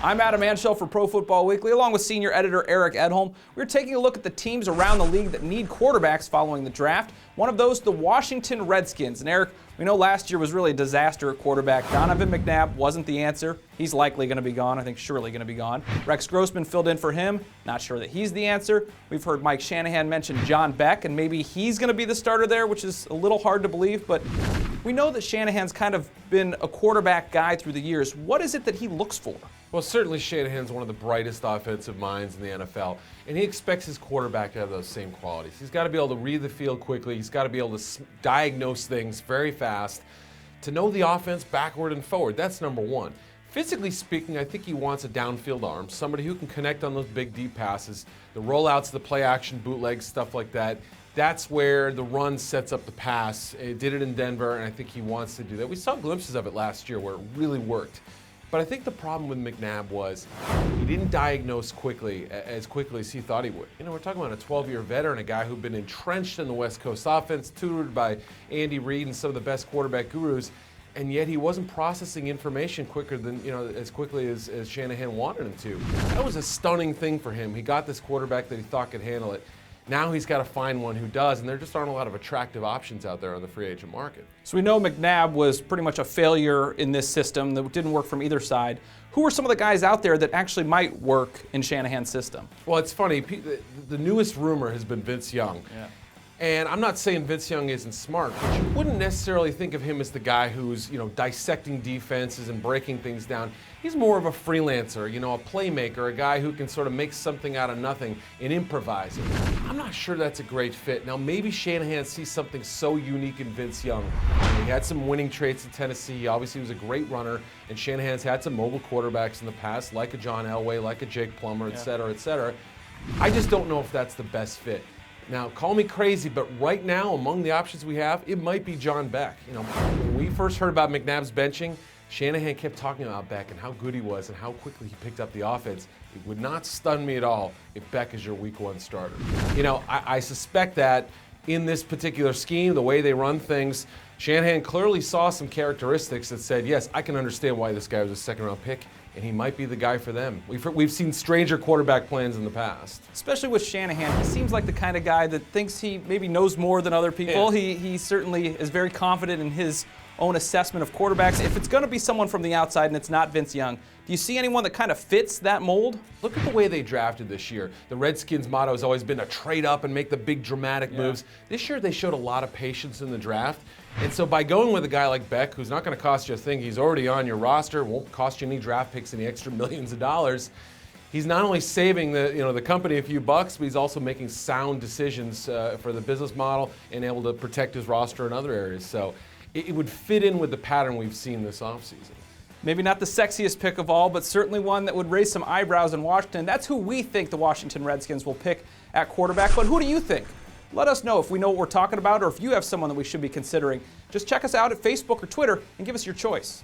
I'm Adam Anschel for Pro Football Weekly, along with senior editor Eric Edholm. We're taking a look at the teams around the league that need quarterbacks following the draft. One of those, the Washington Redskins. And Eric, we know last year was really a disaster at quarterback. Donovan McNabb wasn't the answer. He's likely going to be gone. I think surely going to be gone. Rex Grossman filled in for him. Not sure that he's the answer. We've heard Mike Shanahan mention John Beck, and maybe he's going to be the starter there, which is a little hard to believe. But we know that Shanahan's kind of been a quarterback guy through the years. What is it that he looks for? Well, certainly Shanahan's one of the brightest offensive minds in the NFL, and he expects his quarterback to have those same qualities. He's got to be able to read the field quickly. He's got to be able to diagnose things very fast, to know the offense backward and forward. That's number one. Physically speaking, I think he wants a downfield arm, somebody who can connect on those big, deep passes, the rollouts, the play-action, bootlegs, stuff like that. That's where the run sets up the pass. It did it in Denver, and I think he wants to do that. We saw glimpses of it last year where it really worked. But I think the problem with McNabb was he didn't diagnose quickly as he thought he would. You know, we're talking about a 12-year veteran, a guy who'd been entrenched in the West Coast offense, tutored by Andy Reid and some of the best quarterback gurus, and yet he wasn't processing information quicker than, as quickly as Shanahan wanted him to. That was a stunning thing for him. He got this quarterback that he thought could handle it. Now he's got to find one who does, and there just aren't a lot of attractive options out there on the free agent market. So we know McNabb was pretty much a failure in this system that didn't work from either side. Who are some of the guys out there that actually might work in Shanahan's system? Well, it's funny. The newest rumor has been Vince Young. Yeah. And I'm not saying Vince Young isn't smart, but you wouldn't necessarily think of him as the guy who's, dissecting defenses and breaking things down. He's more of a freelancer, a playmaker, a guy who can sort of make something out of nothing and improvise it. I'm not sure that's a great fit. Now, maybe Shanahan sees something so unique in Vince Young. He had some winning traits in Tennessee. Obviously, he was a great runner, and Shanahan's had some mobile quarterbacks in the past, like a John Elway, like a Jake Plummer, et cetera, et cetera. I just don't know if that's the best fit. Now, call me crazy, but right now, among the options we have, it might be John Beck. When we first heard about McNabb's benching, Shanahan kept talking about Beck and how good he was and how quickly he picked up the offense. It would not stun me at all if Beck is your week one starter. I suspect that in this particular scheme, the way they run things, Shanahan clearly saw some characteristics that said, yes, I can understand why this guy was a second-round pick, and he might be the guy for them. We've seen stranger quarterback plans in the past. Especially with Shanahan, he seems like the kind of guy that thinks he maybe knows more than other people. Yeah. He certainly is very confident in his own assessment of quarterbacks. If it's going to be someone from the outside and it's not Vince Young, do you see anyone that kind of fits that mold? Look at the way they drafted this year. The Redskins' motto has always been to trade up and make the big dramatic moves. This year they showed a lot of patience in the draft. And so by going with a guy like Beck, who's not going to cost you a thing, he's already on your roster, won't cost you any draft picks, any extra millions of dollars, he's not only saving the company a few bucks, but he's also making sound decisions for the business model and able to protect his roster in other areas. So it would fit in with the pattern we've seen this offseason. Maybe not the sexiest pick of all, but certainly one that would raise some eyebrows in Washington. That's who we think the Washington Redskins will pick at quarterback. But who do you think? Let us know if we know what we're talking about or if you have someone that we should be considering. Just check us out at Facebook or Twitter and give us your choice.